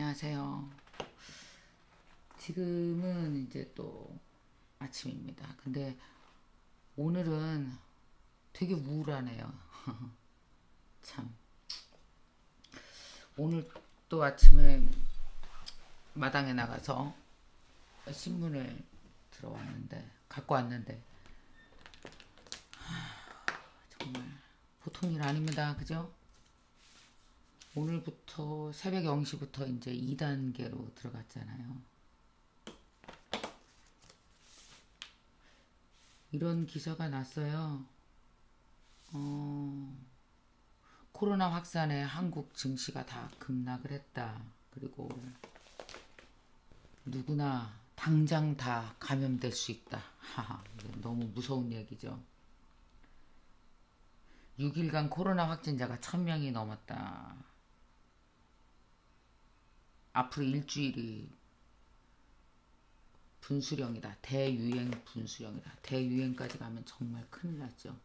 안녕하세요. 지금은 이제 또 아침입니다. 근데 오늘은 되게 우울하네요. 참. 오늘 또 아침에 마당에 나가서 신문을 갖고 왔는데, 정말 보통 일 아닙니다. 그죠? 오늘부터 새벽 0시부터 이제 2단계로 들어갔잖아요. 이런 기사가 났어요. 코로나 확산에 한국 증시가 다 급락을 했다. 그리고 누구나 당장 다 감염될 수 있다. 하하, 너무 무서운 얘기죠. 6일간 코로나 확진자가 1000명이 넘었다. 앞으로 일주일이 분수령이다. 대유행 분수령이다. 대유행까지 가면 정말 큰일 났죠.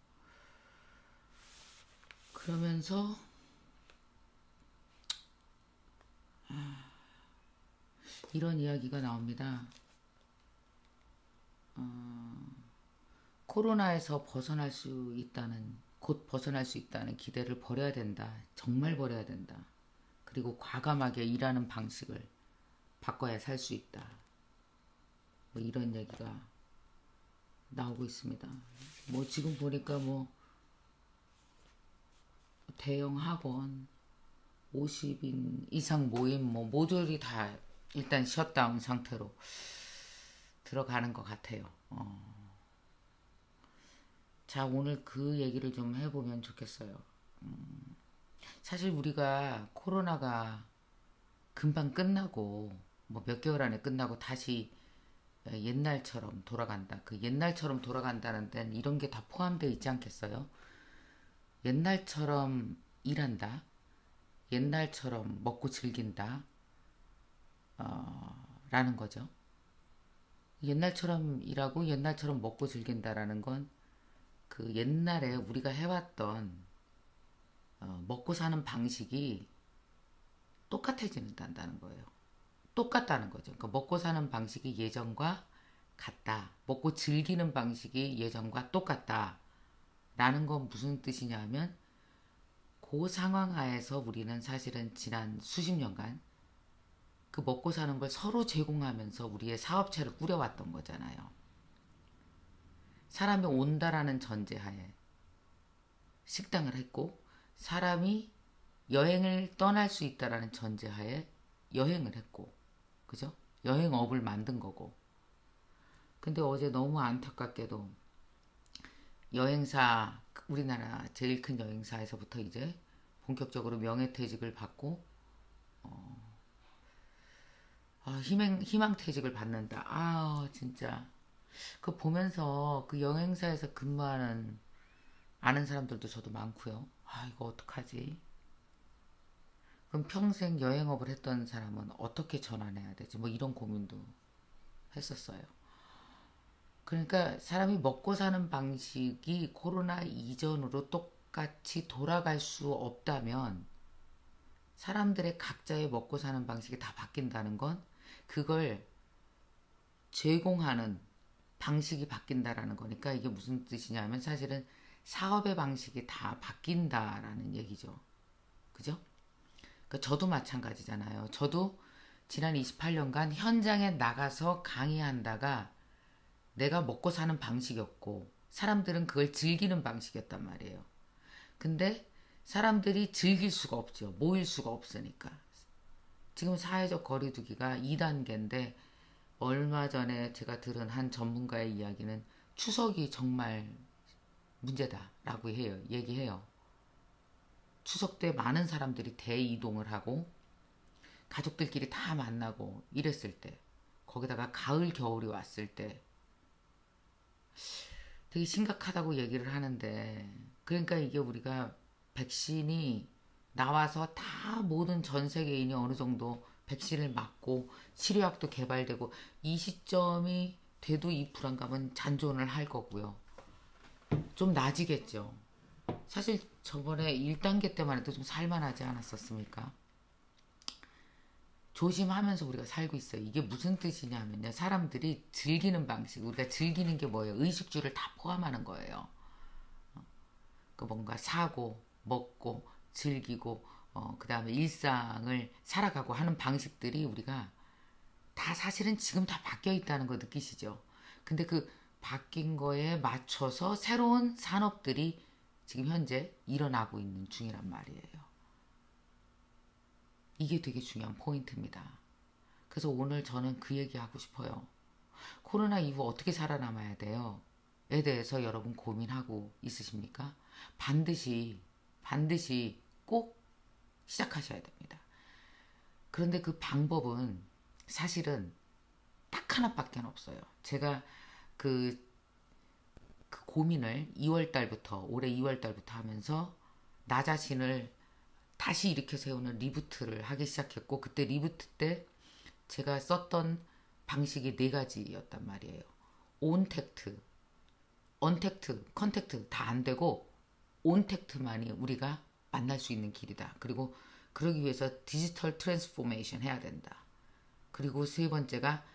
그러면서 이런 이야기가 나옵니다. 코로나에서 곧 벗어날 수 있다는 기대를 버려야 된다. 정말 버려야 된다. 그리고 과감하게 일하는 방식을 바꿔야 살 수 있다. 뭐 이런 얘기가 나오고 있습니다. 뭐 지금 보니까 뭐 대형 학원 50인 이상 모임 뭐 모듈이 다 일단 셧다운 상태로 들어가는 것 같아요. 자, 오늘 그 얘기를 좀 해보면 좋겠어요. 사실 우리가 코로나가 금방 끝나고 뭐 몇 개월 안에 끝나고 다시 옛날처럼 돌아간다. 그 옛날처럼 돌아간다는 데는 이런 게 다 포함되어 있지 않겠어요? 옛날처럼 일한다. 옛날처럼 먹고 즐긴다. 라는 거죠. 옛날처럼 일하고 옛날처럼 먹고 즐긴다라는 건 그 옛날에 우리가 해왔던 먹고 사는 방식이 똑같아진다는 거예요. 똑같다는 거죠. 그러니까 먹고 사는 방식이 예전과 같다. 먹고 즐기는 방식이 예전과 똑같다. 라는 건 무슨 뜻이냐면 그 상황 하에서 우리는 사실은 지난 수십 년간 그 먹고 사는 걸 서로 제공하면서 우리의 사업체를 꾸려왔던 거잖아요. 사람이 온다라는 전제하에 식당을 했고 사람이 여행을 떠날 수 있다라는 전제하에 여행을 했고 그죠? 여행업을 만든 거고. 근데 어제 너무 안타깝게도 여행사 우리나라 제일 큰 여행사에서부터 이제 본격적으로 명예퇴직을 받고 희망퇴직을 받는다. 아 진짜 그 보면서 그 여행사에서 근무하는 아는 사람들도 저도 많고요. 아 이거 어떡하지? 그럼 평생 여행업을 했던 사람은 어떻게 전환해야 되지? 뭐 이런 고민도 했었어요. 그러니까 사람이 먹고 사는 방식이 코로나 이전으로 똑같이 돌아갈 수 없다면 사람들의 각자의 먹고 사는 방식이 다 바뀐다는 건 그걸 제공하는 방식이 바뀐다라는 거니까 이게 무슨 뜻이냐면 사실은 사업의 방식이 다 바뀐다라는 얘기죠. 그죠? 그러니까 저도 마찬가지잖아요. 저도 지난 28년간 현장에 나가서 강의한다가 내가 먹고 사는 방식이었고 사람들은 그걸 즐기는 방식이었단 말이에요. 근데 사람들이 즐길 수가 없죠. 모일 수가 없으니까. 지금 사회적 거리두기가 2단계인데 얼마 전에 제가 들은 한 전문가의 이야기는 추석이 정말 문제다라고 얘기해요. 추석 때 많은 사람들이 대이동을 하고 가족들끼리 다 만나고 이랬을 때 거기다가 가을 겨울이 왔을 때 되게 심각하다고 얘기를 하는데 그러니까 이게 우리가 백신이 나와서 다 모든 전 세계인이 어느 정도 백신을 맞고 치료약도 개발되고 이 시점이 돼도 이 불안감은 잔존을 할 거고요. 좀 나아지겠죠. 사실 저번에 1단계 때만 해도 좀 살만하지 않았었습니까? 조심하면서 우리가 살고 있어요. 이게 무슨 뜻이냐면요. 사람들이 즐기는 방식, 우리가 즐기는 게 뭐예요? 의식주를 다 포함하는 거예요. 그 뭔가 사고, 먹고, 즐기고, 그 다음에 일상을 살아가고 하는 방식들이 우리가 다 사실은 지금 다 바뀌어 있다는 거 느끼시죠? 근데 그 바뀐 거에 맞춰서 새로운 산업들이 지금 현재 일어나고 있는 중이란 말이에요. 이게 되게 중요한 포인트입니다. 그래서 오늘 저는 그 얘기 하고 싶어요. 코로나 이후 어떻게 살아남아야 돼요? 에 대해서 여러분 고민하고 있으십니까? 반드시 꼭 시작하셔야 됩니다. 그런데 그 방법은 사실은 딱 하나밖에 없어요. 제가 그, 그 고민을 2월 달부터, 올해 2월 달부터 하면서 나 자신을 다시 일으켜 세우는 리부트를 하기 시작했고, 그때 리부트 때 제가 썼던 방식이 네 가지였단 말이에요. 온택트, 언택트, 컨택트 다 안 되고 온택트만이 우리가 만날 수 있는 길이다. 그리고 그러기 위해서 디지털 트랜스포메이션 해야 된다. 그리고 세 번째가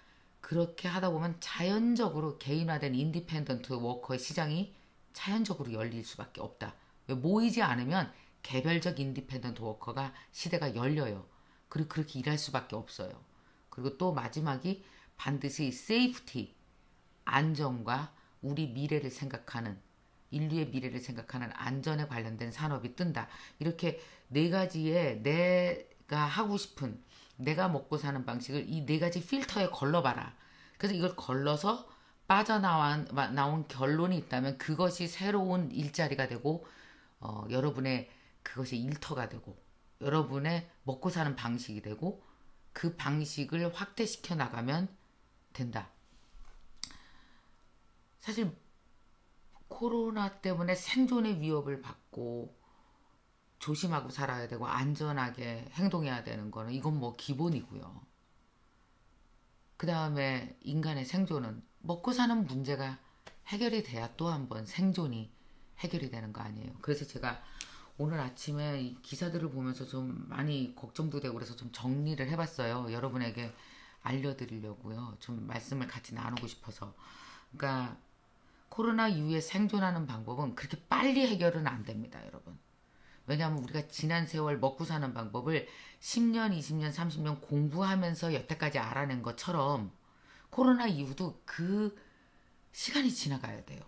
그렇게 하다 보면 자연적으로 개인화된 인디펜던트 워커의 시장이 자연적으로 열릴 수밖에 없다. 왜 모이지 않으면 개별적 인디펜던트 워커가 시대가 열려요. 그리고 그렇게 일할 수밖에 없어요. 그리고 또 마지막이 반드시 세이프티, 안전과 우리 미래를 생각하는 인류의 미래를 생각하는 안전에 관련된 산업이 뜬다. 이렇게 네 가지의 내가 하고 싶은 내가 먹고 사는 방식을 이 네 가지 필터에 걸러봐라. 그래서 이걸 걸러서 빠져나온 결론이 있다면 그것이 새로운 일자리가 되고 여러분의 그것이 일터가 되고 여러분의 먹고 사는 방식이 되고 그 방식을 확대시켜 나가면 된다. 사실 코로나 때문에 생존의 위협을 받고 조심하고 살아야 되고 안전하게 행동해야 되는 거는 이건 뭐 기본이고요. 그 다음에 인간의 생존은 먹고 사는 문제가 해결이 돼야 또 한 번 생존이 해결이 되는 거 아니에요. 그래서 제가 오늘 아침에 이 기사들을 보면서 좀 많이 걱정도 되고 그래서 좀 정리를 해봤어요. 여러분에게 알려드리려고요. 좀 말씀을 같이 나누고 싶어서. 그러니까 코로나 이후에 생존하는 방법은 그렇게 빨리 해결은 안 됩니다, 여러분. 왜냐하면 우리가 지난 세월 먹고 사는 방법을 10년, 20년, 30년 공부하면서 여태까지 알아낸 것처럼 코로나 이후도 그 시간이 지나가야 돼요.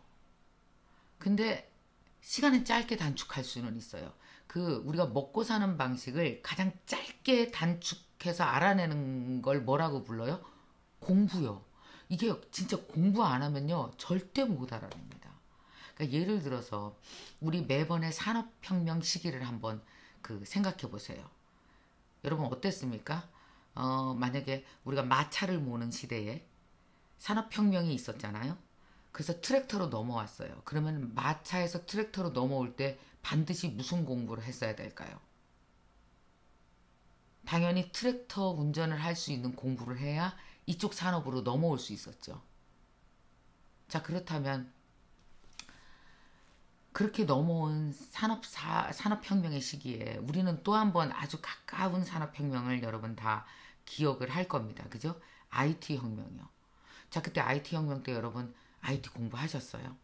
근데 시간은 짧게 단축할 수는 있어요. 그 우리가 먹고 사는 방식을 가장 짧게 단축해서 알아내는 걸 뭐라고 불러요? 공부요. 이게 진짜 공부 안 하면요 절대 못 알아냅니다. 그러니까 예를 들어서 우리 매번의 산업혁명 시기를 한번 그 생각해 보세요. 여러분 어땠습니까? 만약에 우리가 마차를 모는 시대에 산업혁명이 있었잖아요. 그래서 트랙터로 넘어왔어요. 그러면 마차에서 트랙터로 넘어올 때 반드시 무슨 공부를 했어야 될까요? 당연히 트랙터 운전을 할 수 있는 공부를 해야 이쪽 산업으로 넘어올 수 있었죠. 자, 그렇다면 그렇게 넘어온 산업혁명의 시기에 우리는 또 한 번 아주 가까운 산업혁명을 여러분 다 기억을 할 겁니다. 그죠? IT 혁명이요. 자, 그때 IT 혁명 때 여러분 IT 공부하셨어요?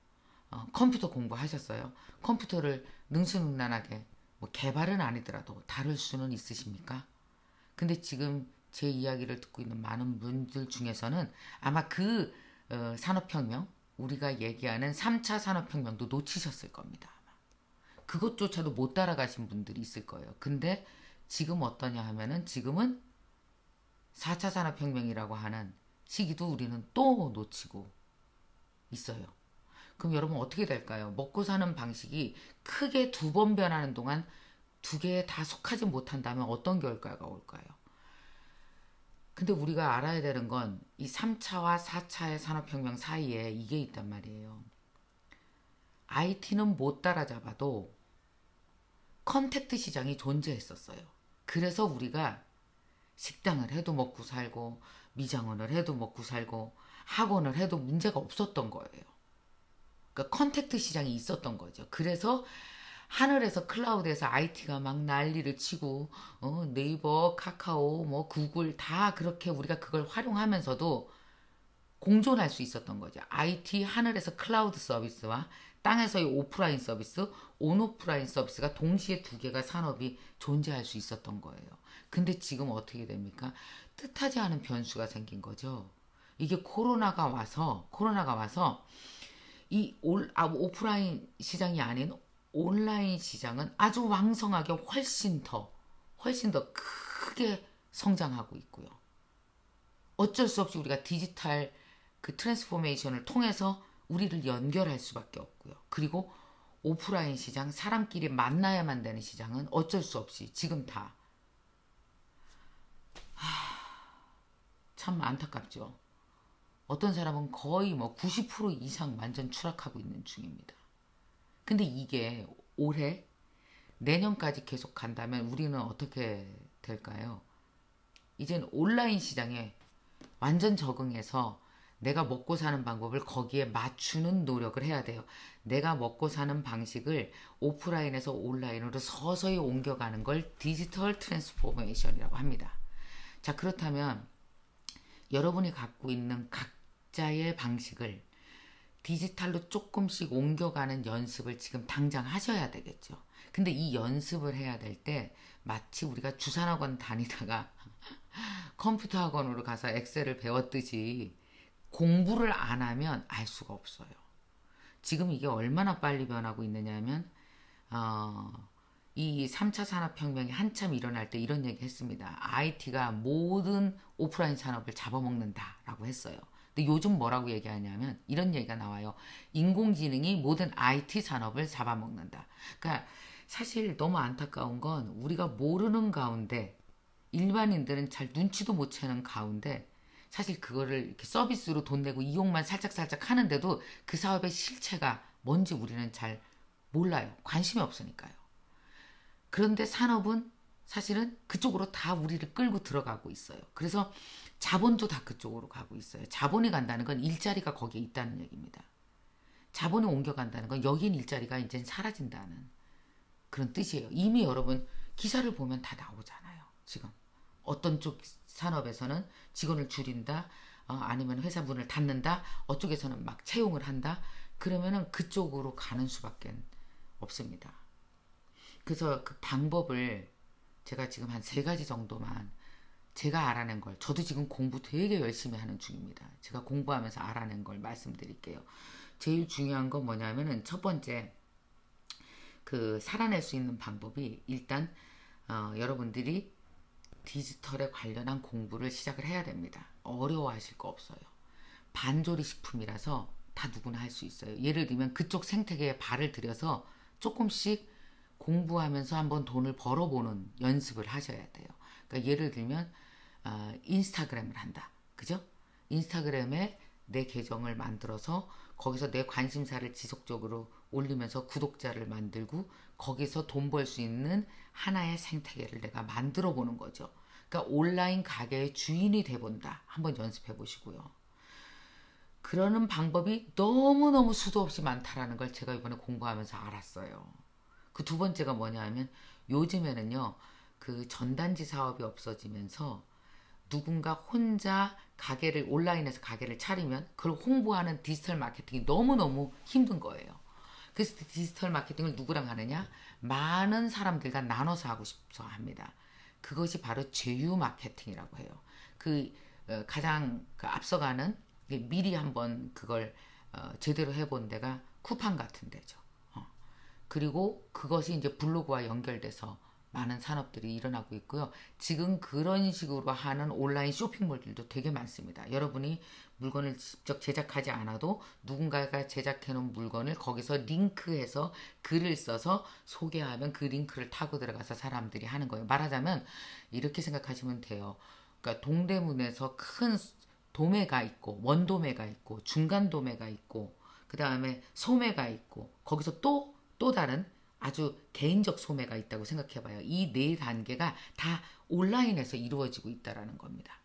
컴퓨터 공부하셨어요? 컴퓨터를 능수능란하게 뭐 개발은 아니더라도 다룰 수는 있으십니까? 근데 지금 제 이야기를 듣고 있는 많은 분들 중에서는 아마 그 산업혁명, 우리가 얘기하는 3차 산업혁명도 놓치셨을 겁니다. 그것조차도 못 따라가신 분들이 있을 거예요. 근데 지금 어떠냐 하면은 지금은 4차 산업혁명이라고 하는 시기도 우리는 또 놓치고 있어요. 그럼 여러분 어떻게 될까요? 먹고 사는 방식이 크게 두 번 변하는 동안 두 개에 다 속하지 못한다면 어떤 결과가 올까요? 근데 우리가 알아야 되는 건 이 3차와 4차의 산업혁명 사이에 이게 있단 말이에요. IT는 못 따라잡아도 컨택트 시장이 존재했었어요. 그래서 우리가 식당을 해도 먹고 살고 미장원을 해도 먹고 살고 학원을 해도 문제가 없었던 거예요. 그러니까 컨택트 시장이 있었던 거죠. 그래서 하늘에서 클라우드에서 IT가 막 난리를 치고 네이버, 카카오, 뭐 구글 다 그렇게 우리가 그걸 활용하면서도 공존할 수 있었던 거죠. IT 하늘에서 클라우드 서비스와 땅에서의 오프라인 서비스, 온오프라인 서비스가 동시에 두 개가 산업이 존재할 수 있었던 거예요. 근데 지금 어떻게 됩니까? 뜻하지 않은 변수가 생긴 거죠. 이게 코로나가 와서 오프라인 시장이 아닌 온라인 시장은 아주 왕성하게 훨씬 더 크게 성장하고 있고요. 어쩔 수 없이 우리가 디지털 그 트랜스포메이션을 통해서 우리를 연결할 수밖에 없고요. 그리고 오프라인 시장, 사람끼리 만나야만 되는 시장은 어쩔 수 없이 지금 다 참 안타깝죠. 어떤 사람은 거의 뭐 90% 이상 완전 추락하고 있는 중입니다. 근데 이게 올해, 내년까지 계속 간다면 우리는 어떻게 될까요? 이젠 온라인 시장에 완전 적응해서 내가 먹고 사는 방법을 거기에 맞추는 노력을 해야 돼요. 내가 먹고 사는 방식을 오프라인에서 온라인으로 서서히 옮겨가는 걸 디지털 트랜스포메이션이라고 합니다. 자, 그렇다면 여러분이 갖고 있는 각자의 방식을 디지털로 조금씩 옮겨가는 연습을 지금 당장 하셔야 되겠죠. 근데 이 연습을 해야 될 때 마치 우리가 주산학원 다니다가 컴퓨터 학원으로 가서 엑셀을 배웠듯이 공부를 안 하면 알 수가 없어요. 지금 이게 얼마나 빨리 변하고 있느냐면 이 3차 산업혁명이 한참 일어날 때 이런 얘기 했습니다. IT가 모든 오프라인 산업을 잡아먹는다라고 했어요. 근데 요즘 뭐라고 얘기하냐면 이런 얘기가 나와요. 인공지능이 모든 IT 산업을 잡아먹는다. 그러니까 사실 너무 안타까운 건 우리가 모르는 가운데 일반인들은 잘 눈치도 못 채는 가운데 사실 그거를 이렇게 서비스로 돈 내고 이용만 살짝살짝 하는데도 그 사업의 실체가 뭔지 우리는 잘 몰라요. 관심이 없으니까요. 그런데 산업은 사실은 그쪽으로 다 우리를 끌고 들어가고 있어요. 그래서 자본도 다 그쪽으로 가고 있어요. 자본이 간다는 건 일자리가 거기에 있다는 얘기입니다. 자본이 옮겨간다는 건 여긴 일자리가 이제 사라진다는 그런 뜻이에요. 이미 여러분 기사를 보면 다 나오잖아요. 지금 어떤 쪽 산업에서는 직원을 줄인다, 아니면 회사 문을 닫는다, 어쪽에서는 막 채용을 한다. 그러면은 그쪽으로 가는 수밖에 없습니다. 그래서 그 방법을 제가 지금 한 3가지 정도만 제가 알아낸 걸, 저도 지금 공부 되게 열심히 하는 중입니다. 제가 공부하면서 알아낸 걸 말씀드릴게요. 제일 중요한 건 뭐냐면은 첫 번째, 그 살아낼 수 있는 방법이 일단 여러분들이 디지털에 관련한 공부를 시작을 해야 됩니다. 어려워하실 거 없어요. 반조리 식품이라서 다 누구나 할 수 있어요. 예를 들면 그쪽 생태계에 발을 들여서 조금씩 공부하면서 한번 돈을 벌어보는 연습을 하셔야 돼요. 그러니까 예를 들면 인스타그램을 한다. 그죠? 인스타그램에 내 계정을 만들어서 거기서 내 관심사를 지속적으로 올리면서 구독자를 만들고 거기서 돈 벌 수 있는 하나의 생태계를 내가 만들어 보는 거죠. 그러니까 온라인 가게의 주인이 돼본다. 한번 연습해 보시고요. 그러는 방법이 너무너무 수도 없이 많다라는 걸 제가 이번에 공부하면서 알았어요. 그 두 번째가 뭐냐 하면 요즘에는요, 그 전단지 사업이 없어지면서 누군가 혼자 온라인에서 가게를 차리면 그걸 홍보하는 디지털 마케팅이 너무너무 힘든 거예요. 그래서 디지털 마케팅을 누구랑 하느냐? 많은 사람들과 나눠서 하고 싶어 합니다. 그것이 바로 제휴 마케팅이라고 해요. 가장 앞서가는 미리 한번 그걸 제대로 해본 데가 쿠팡 같은 데죠. 그리고 그것이 이제 블로그와 연결돼서 많은 산업들이 일어나고 있고요. 지금 그런 식으로 하는 온라인 쇼핑몰들도 되게 많습니다. 여러분이 물건을 직접 제작하지 않아도 누군가가 제작해 놓은 물건을 거기서 링크해서 글을 써서 소개하면 그 링크를 타고 들어가서 사람들이 하는 거예요. 말하자면 이렇게 생각하시면 돼요. 그러니까 동대문에서 큰 도매가 있고, 원도매가 있고, 중간 도매가 있고, 그 다음에 소매가 있고, 거기서 또 다른 아주 개인적 소매가 있다고 생각해봐요. 이 4단계가 다 온라인에서 이루어지고 있다라는 겁니다.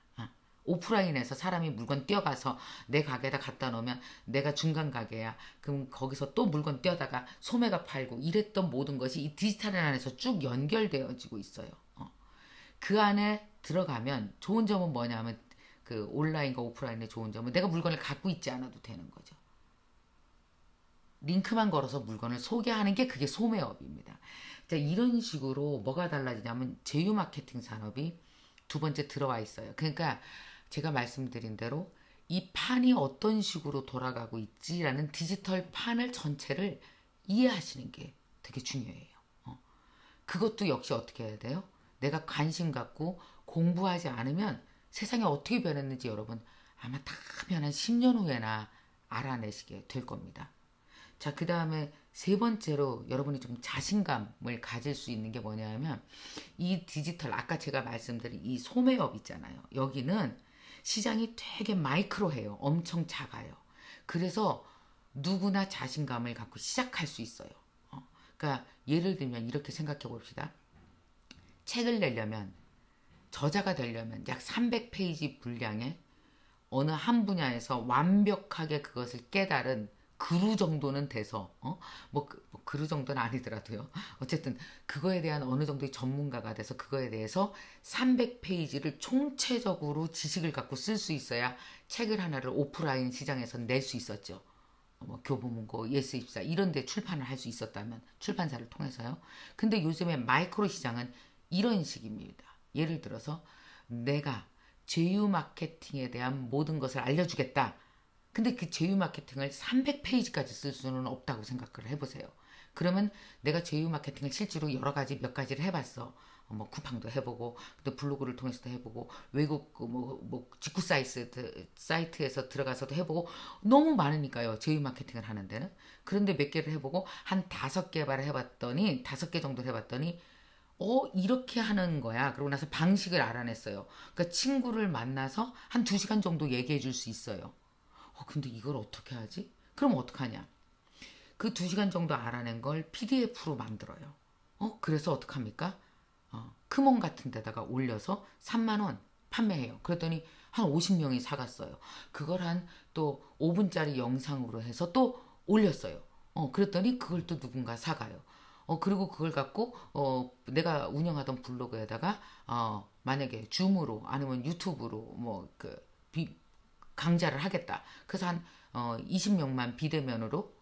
오프라인에서 사람이 물건 떼어가서 내 가게에다 갖다 놓으면 내가 중간 가게야. 그럼 거기서 또 물건 떼어다가 소매가 팔고 이랬던 모든 것이 이 디지털 안에서 쭉 연결되어지고 있어요. 그 안에 들어가면 좋은 점은 뭐냐면 그 온라인과 오프라인의 좋은 점은 내가 물건을 갖고 있지 않아도 되는 거죠. 링크만 걸어서 물건을 소개하는 게 그게 소매업입니다. 자, 이런 식으로 뭐가 달라지냐면 제휴 마케팅 산업이 두 번째 들어와 있어요. 그러니까 제가 말씀드린 대로 이 판이 어떤 식으로 돌아가고 있지라는 디지털 판을 전체를 이해하시는 게 되게 중요해요. 그것도 역시 어떻게 해야 돼요? 내가 관심 갖고 공부하지 않으면 세상이 어떻게 변했는지 여러분 아마 다 변한 10년 후에나 알아내시게 될 겁니다. 자, 그 다음에 세 번째로 여러분이 좀 자신감을 가질 수 있는 게 뭐냐면 이 디지털 아까 제가 말씀드린 이 소매업 있잖아요. 여기는 시장이 되게 마이크로해요. 엄청 작아요. 그래서 누구나 자신감을 갖고 시작할 수 있어요. 그러니까 예를 들면 이렇게 생각해 봅시다. 책을 내려면 저자가 되려면 약 300페이지 분량의 어느 한 분야에서 완벽하게 그것을 깨달은 그루 정도는 돼서 뭐 그루 정도는 아니더라도요. 어쨌든 그거에 대한 어느 정도의 전문가가 돼서 그거에 대해서 300페이지를 총체적으로 지식을 갖고 쓸 수 있어야 책을 하나를 오프라인 시장에서 낼 수 있었죠. 뭐 교보문고, 예스24 이런 데 출판을 할 수 있었다면 출판사를 통해서요. 근데 요즘에 마이크로 시장은 이런 식입니다. 예를 들어서 내가 제휴 마케팅에 대한 모든 것을 알려주겠다. 근데 그 제휴 마케팅을 300페이지까지 쓸 수는 없다고 생각을 해보세요. 그러면 내가 제휴 마케팅을 실제로 여러 가지 몇 가지를 해봤어. 뭐 쿠팡도 해보고, 또 블로그를 통해서도 해보고, 외국 뭐 직구 사이트에서 들어가서도 해보고 너무 많으니까요. 제휴 마케팅을 하는 데는. 그런데 몇 개를 해보고 한 5개발을 해봤더니 5개 정도 해봤더니 이렇게 하는 거야. 그러고 나서 방식을 알아냈어요. 그러니까 친구를 만나서 한 2시간 정도 얘기해 줄 수 있어요. 근데 이걸 어떻게 하지? 그럼 어떡하냐? 그 2시간 정도 알아낸 걸 PDF로 만들어요. 그래서 어떡합니까? 크몬 같은 데다가 올려서 3만 원 판매해요. 그랬더니 한 50명이 사갔어요. 그걸 한 또 5분짜리 영상으로 해서 또 올렸어요. 그랬더니 그걸 또 누군가 사가요. 그리고 그걸 갖고 내가 운영하던 블로그에다가 만약에 줌으로 아니면 유튜브로 강좌를 하겠다. 그래서 한 20명만 비대면으로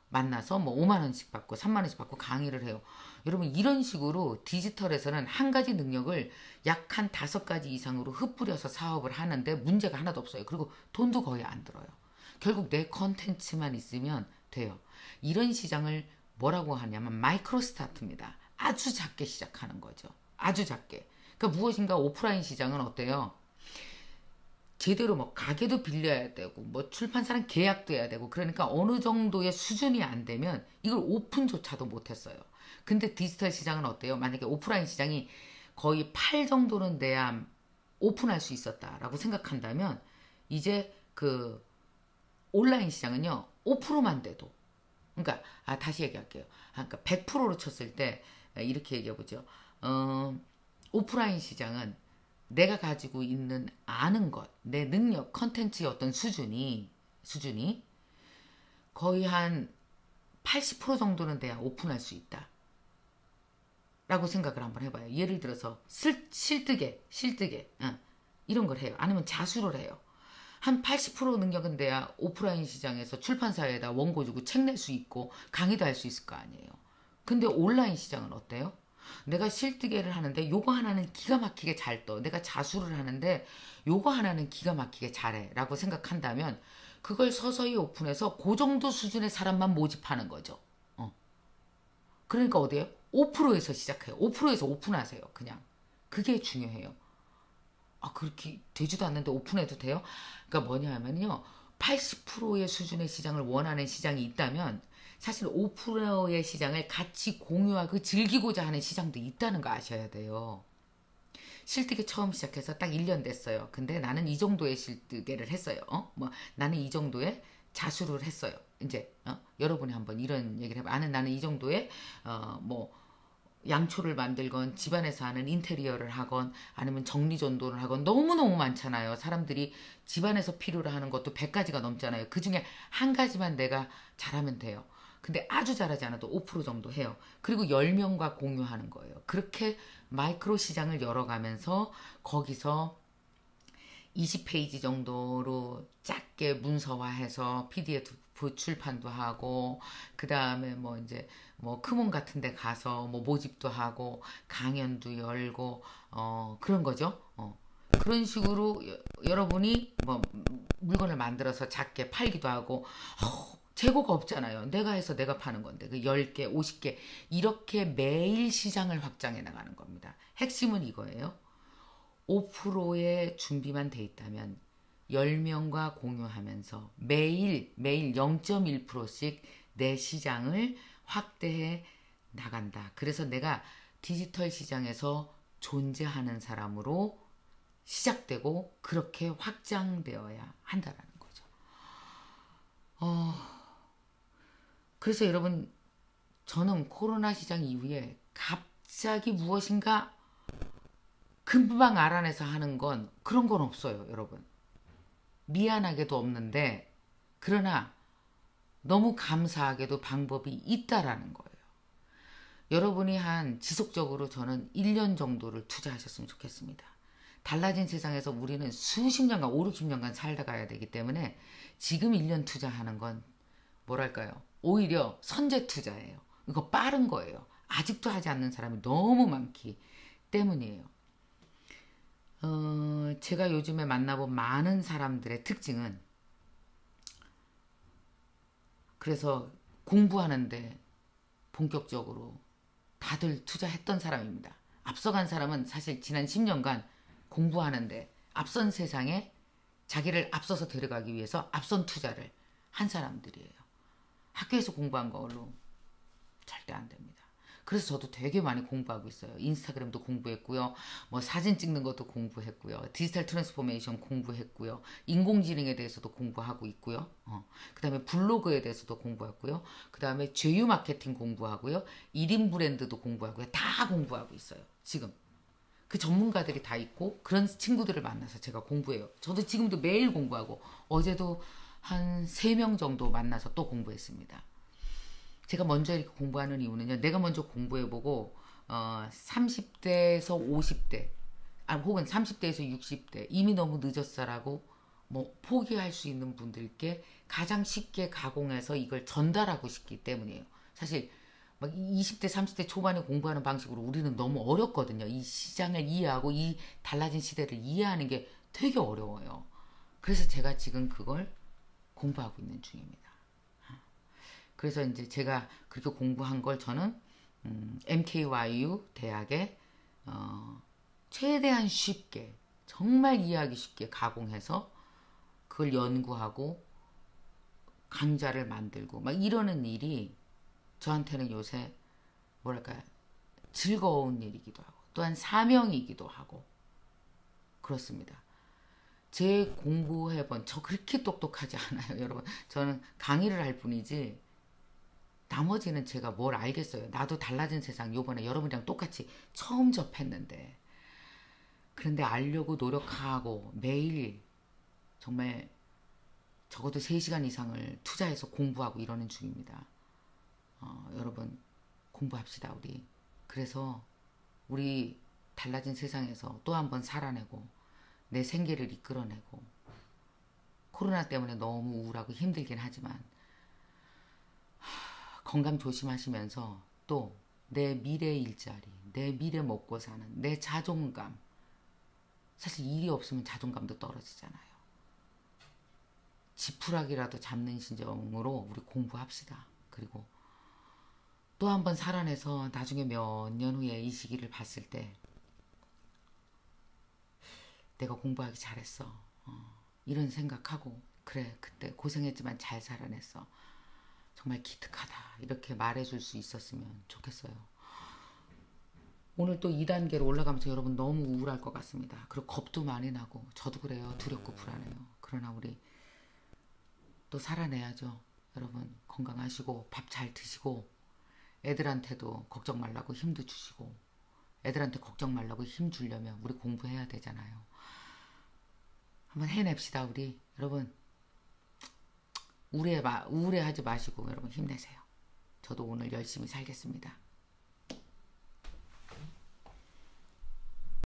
만나서 뭐 5만 원씩 받고 3만 원씩 받고 강의를 해요. 여러분 이런 식으로 디지털에서는 한 가지 능력을 약 한 5가지 이상으로 흩뿌려서 사업을 하는데 문제가 하나도 없어요. 그리고 돈도 거의 안 들어요. 결국 내 컨텐츠만 있으면 돼요. 이런 시장을 뭐라고 하냐면 마이크로 스타트입니다. 아주 작게 시작하는 거죠. 아주 작게. 그러니까 무엇인가 오프라인 시장은 어때요? 제대로 뭐 가게도 빌려야 되고 뭐 출판사랑 계약도 해야 되고 그러니까 어느 정도의 수준이 안 되면 이걸 오픈조차도 못했어요. 근데 디지털 시장은 어때요? 만약에 오프라인 시장이 거의 8 정도는 돼야 오픈할 수 있었다라고 생각한다면 이제 그 온라인 시장은요 5%만 돼도 그러니까 다시 얘기할게요. 그러니까 100%로 쳤을 때 이렇게 얘기해 보죠. 오프라인 시장은 내가 가지고 있는 아는 것, 내 능력, 컨텐츠의 어떤 수준이 거의 한 80% 정도는 돼야 오픈할 수 있다. 라고 생각을 한번 해봐요. 예를 들어서 실뜨개 이런 걸 해요. 아니면 자수를 해요. 한 80% 능력은 돼야 오프라인 시장에서 출판사에다 원고 주고 책 낼 수 있고 강의도 할 수 있을 거 아니에요. 근데 온라인 시장은 어때요? 내가 실뜨개를 하는데 요거 하나는 기가 막히게 잘 떠. 내가 자수를 하는데 요거 하나는 기가 막히게 잘해. 라고 생각한다면 그걸 서서히 오픈해서 그 정도 수준의 사람만 모집하는 거죠. 그러니까 어디에요? 5%에서 시작해요. 5%에서 오픈하세요. 그냥. 그게 중요해요. 그렇게 되지도 않는데 오픈해도 돼요? 그러니까 뭐냐 하면요. 80%의 수준의 시장을 원하는 시장이 있다면 사실 5%의 시장을 같이 공유하고 즐기고자 하는 시장도 있다는 거 아셔야 돼요. 실뜨개 처음 시작해서 딱 1년 됐어요. 근데 나는 이 정도의 실뜨개를 했어요. 나는 이 정도의 자수를 했어요. 이제 여러분이 한번 이런 얘기를 해봐. 나는 이 정도의 뭐 양초를 만들건 집안에서 하는 인테리어를 하건 아니면 정리전돈을 하건 너무너무 많잖아요. 사람들이 집안에서 필요로 하는 것도 100가지가 넘잖아요. 그중에 한 가지만 내가 잘하면 돼요. 근데 아주 잘하지 않아도 5% 정도 해요. 그리고 10명과 공유하는 거예요. 그렇게 마이크로 시장을 열어가면서 거기서 20페이지 정도로 작게 문서화해서 PDF 출판도 하고, 그 다음에 뭐 이제 뭐 크몬 같은 데 가서 뭐 모집도 하고, 강연도 열고, 그런 거죠. 그런 식으로 여러분이 뭐 물건을 만들어서 작게 팔기도 하고, 재고가 없잖아요. 내가 해서 내가 파는 건데, 그 10개, 50개, 이렇게 매일 시장을 확장해 나가는 겁니다. 핵심은 이거예요. 5%의 준비만 돼 있다면 10명과 공유하면서 매일 0.1%씩 내 시장을 확대해 나간다. 그래서 내가 디지털 시장에서 존재하는 사람으로 시작되고 그렇게 확장되어야 한다라는 거죠. 그래서 여러분, 저는 코로나 시장 이후에 갑자기 무엇인가 금방 알아내서 하는 건 그런 건 없어요, 여러분. 미안하게도 없는데, 그러나 너무 감사하게도 방법이 있다라는 거예요. 여러분이 한 지속적으로 저는 1년 정도를 투자하셨으면 좋겠습니다. 달라진 세상에서 우리는 수십 년간, 5, 60년간 살다 가야 되기 때문에 지금 1년 투자하는 건 뭐랄까요? 오히려 선제 투자예요. 이거 빠른 거예요. 아직도 하지 않는 사람이 너무 많기 때문이에요. 제가 요즘에 만나본 많은 사람들의 특징은 그래서 공부하는데 본격적으로 다들 투자했던 사람입니다. 앞서간 사람은 사실 지난 10년간 공부하는데 앞선 세상에 자기를 앞서서 데려가기 위해서 앞선 투자를 한 사람들이에요. 학교에서 공부한 걸로 절대 안 됩니다. 그래서 저도 되게 많이 공부하고 있어요. 인스타그램도 공부했고요. 뭐 사진 찍는 것도 공부했고요. 디지털 트랜스포메이션 공부했고요. 인공지능에 대해서도 공부하고 있고요. 그 다음에 블로그에 대해서도 공부했고요. 그 다음에 제휴 마케팅 공부하고요. 1인 브랜드도 공부하고요. 다 공부하고 있어요. 지금. 그 전문가들이 다 있고 그런 친구들을 만나서 제가 공부해요. 저도 지금도 매일 공부하고 어제도 한 3명 정도 만나서 또 공부했습니다. 제가 먼저 이렇게 공부하는 이유는요. 내가 먼저 공부해보고 30대에서 50대 혹은 30대에서 60대 이미 너무 늦었어라고 뭐 포기할 수 있는 분들께 가장 쉽게 가공해서 이걸 전달하고 싶기 때문이에요. 사실 막 20대 30대 초반에 공부하는 방식으로 우리는 너무 어렵거든요. 이 시장을 이해하고 이 달라진 시대를 이해하는 게 되게 어려워요. 그래서 제가 지금 그걸 공부하고 있는 중입니다. 그래서 이제 제가 그렇게 공부한 걸 저는 MKYU 대학에 최대한 쉽게 정말 이해하기 쉽게 가공해서 그걸 연구하고 강좌를 만들고 막 이러는 일이 저한테는 요새 뭐랄까 즐거운 일이기도 하고 또한 사명이기도 하고 그렇습니다. 제 공부해본 저 그렇게 똑똑하지 않아요, 여러분. 저는 강의를 할 뿐이지 나머지는 제가 뭘 알겠어요. 나도 달라진 세상 요번에 여러분이랑 똑같이 처음 접했는데 그런데 알려고 노력하고 매일 정말 적어도 3시간 이상을 투자해서 공부하고 이러는 중입니다. 여러분 공부합시다 우리. 그래서 우리 달라진 세상에서 또 한 번 살아내고 내 생계를 이끌어내고 코로나 때문에 너무 우울하고 힘들긴 하지만 건강 조심하시면서 또 내 미래 일자리, 내 미래 먹고 사는, 내 자존감. 사실 일이 없으면 자존감도 떨어지잖아요. 지푸라기라도 잡는 심정으로 우리 공부합시다. 그리고 또 한 번 살아내서 나중에 몇 년 후에 이 시기를 봤을 때 내가 공부하기 잘했어. 이런 생각하고 그래 그때 고생했지만 잘 살아냈어. 정말 기특하다 이렇게 말해줄 수 있었으면 좋겠어요. 오늘 또 2단계로 올라가면서 여러분 너무 우울할 것 같습니다. 그리고 겁도 많이 나고 저도 그래요. 두렵고 불안해요. 그러나 우리 또 살아내야죠. 여러분 건강하시고 밥 잘 드시고 애들한테도 걱정 말라고 힘도 주시고, 애들한테 걱정 말라고 힘 주려면 우리 공부해야 되잖아요. 한번 해냅시다, 우리. 여러분, 우울해하지 마시고 여러분 힘내세요. 저도 오늘 열심히 살겠습니다.